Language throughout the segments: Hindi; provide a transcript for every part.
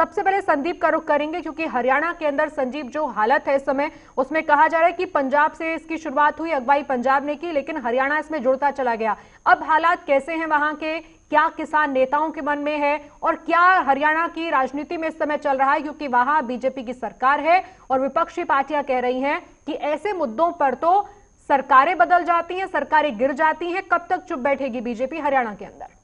सबसे पहले संदीप का रुख करेंगे, क्योंकि हरियाणा के अंदर संजीव जो हालत है इस समय, उसमें कहा जा रहा है कि पंजाब से इसकी शुरुआत हुई, अगुवाई पंजाब ने की, लेकिन हरियाणा इसमें जुड़ता चला गया। अब हालात कैसे हैं वहां के, क्या किसान नेताओं के मन में है और क्या हरियाणा की राजनीति में इस समय चल रहा है, क्योंकि वहां बीजेपी की सरकार है और विपक्षी पार्टियां कह रही हैं कि ऐसे मुद्दों पर तो सरकारें बदल जाती हैं, सरकारें गिर जाती हैं, कब तक चुप बैठेगी बीजेपी हरियाणा के अंदर?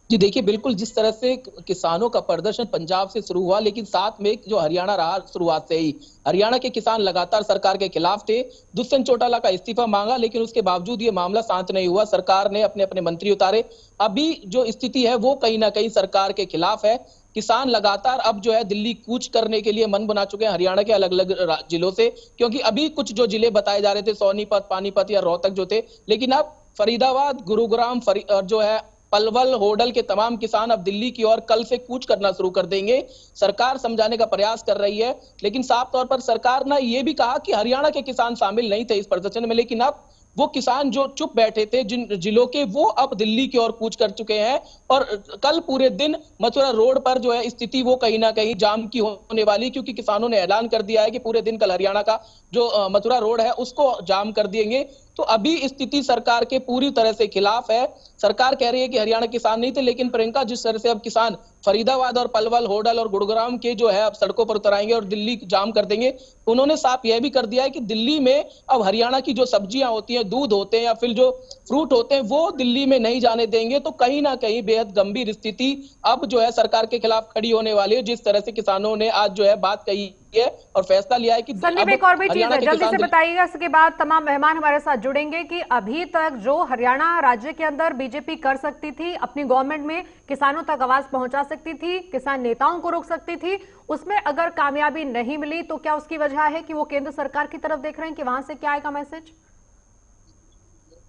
जी देखिए, बिल्कुल जिस तरह से किसानों का प्रदर्शन पंजाब से शुरू हुआ, लेकिन साथ में जो हरियाणा रहा शुरुआत से ही, हरियाणा के किसान लगातार सरकार के खिलाफ थे। दुष्यंत चौटाला का इस्तीफा मांगा, लेकिन उसके बावजूद ये मामला शांत नहीं हुआ। सरकार ने अपने अपने मंत्री उतारे। अभी जो स्थिति है वो कहीं ना कहीं सरकार के खिलाफ है। किसान लगातार अब जो है दिल्ली कूच करने के लिए मन बना चुके हैं हरियाणा के अलग अलग जिलों से, क्योंकि अभी कुछ जो जिले बताए जा रहे थे, सोनीपत, पानीपत या रोहतक जो थे, लेकिन अब फरीदाबाद, गुरुग्राम और जो है पलवल, होडल के तमाम किसान अब दिल्ली की ओर कल से कूच करना शुरू कर देंगे। सरकार समझाने का प्रयास कर रही है, लेकिन साफ तौर पर सरकार ने यह भी कहा कि हरियाणा के किसान शामिल नहीं थे इस प्रदर्शन में, लेकिन अब वो किसान जो चुप बैठे थे जिन जिलों के, वो अब दिल्ली की ओर कूच कर चुके हैं। और कल पूरे दिन मथुरा रोड पर जो है स्थिति वो कहीं ना कहीं जाम की होने वाली, क्योंकि किसानों ने ऐलान कर दिया है कि पूरे दिन कल हरियाणा का जो मथुरा रोड है उसको जाम कर देंगे। तो अभी स्थिति सरकार के पूरी तरह से खिलाफ है। सरकार कह रही है कि हरियाणा किसान नहीं थे, लेकिन प्रियंका जिस तरह से अब किसान फरीदाबाद और पलवल, होडल और गुरुग्राम के जो है अब सड़कों पर उतर आएंगे और दिल्ली जाम कर देंगे। उन्होंने साफ यह भी कर दिया है कि दिल्ली में अब हरियाणा की जो सब्जियां होती हैं, दूध होते हैं या फिर जो फ्रूट होते हैं, वो दिल्ली में नहीं जाने देंगे। तो कहीं ना कहीं बेहद गंभीर स्थिति अब जो है सरकार के खिलाफ खड़ी होने वाली है, जिस तरह से किसानों ने आज जो है बात कही है और फैसला लिया है कि संदीप, एक और भी चीज है, जल्दी से बताइएगा, इसके बाद तमाम मेहमान हमारे साथ जुड़ेंगे, कि अभी तक जो हरियाणा राज्य के अंदर बीजेपी कर सकती थी, अपनी गवर्नमेंट में किसानों तक आवाज पहुंचा सकती थी, किसान नेताओं को रोक सकती थी, उसमें अगर कामयाबी नहीं मिली तो क्या उसकी वजह है कि वो केंद्र सरकार की तरफ देख रहे हैं कि वहां से क्या आएगा मैसेज?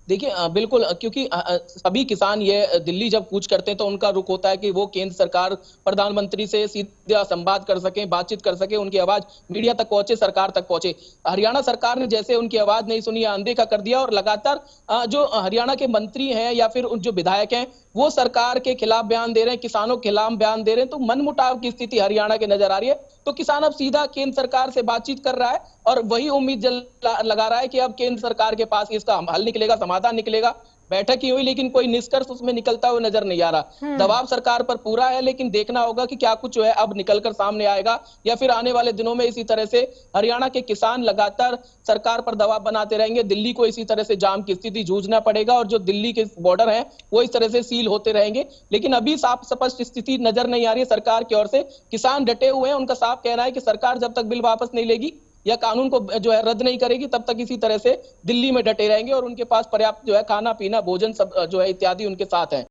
देखिए, बिल्कुल, क्योंकि सभी किसान ये दिल्ली जब कूच करते हैं तो उनका रुख होता है कि वो केंद्र सरकार, प्रधानमंत्री से सीधा संवाद कर सकें, बातचीत कर सकें, उनकी आवाज मीडिया तक पहुंचे, सरकार तक पहुंचे। हरियाणा सरकार ने जैसे उनकी आवाज नहीं सुनी या अनदेखा कर दिया, और लगातार जो हरियाणा के मंत्री हैं या फिर जो विधायक हैं वो सरकार के खिलाफ बयान दे रहे हैं, किसानों के खिलाफ बयान दे रहे हैं, तो मनमुटाव की स्थिति हरियाणा के नजर आ रही है। तो किसान अब सीधा केंद्र सरकार से बातचीत कर रहा है और वही उम्मीद लगा रहा है कि अब केंद्र सरकार के पास इसका हल निकलेगा, समाधान निकलेगा। बैठक ही हुई, लेकिन कोई निष्कर्ष उसमें निकलता हुआ नजर नहीं आ रहा। दबाव सरकार पर पूरा है, लेकिन देखना होगा कि क्या कुछ जो है अब निकलकर सामने आएगा, या फिर आने वाले दिनों में इसी तरह से हरियाणा के किसान लगातार सरकार पर दबाव बनाते रहेंगे। दिल्ली को इसी तरह से जाम की स्थिति जूझना पड़ेगा और जो दिल्ली के बॉर्डर हैं वो इस तरह से सील होते रहेंगे। लेकिन अभी साफ स्पष्ट स्थिति नजर नहीं आ रही है सरकार की ओर से। किसान डटे हुए हैं, उनका साफ कहना है कि सरकार जब तक बिल वापस नहीं लेगी या कानून को जो है रद्द नहीं करेगी, तब तक इसी तरह से दिल्ली में डटे रहेंगे और उनके पास पर्याप्त जो है खाना पीना, भोजन सब जो है इत्यादि उनके साथ है।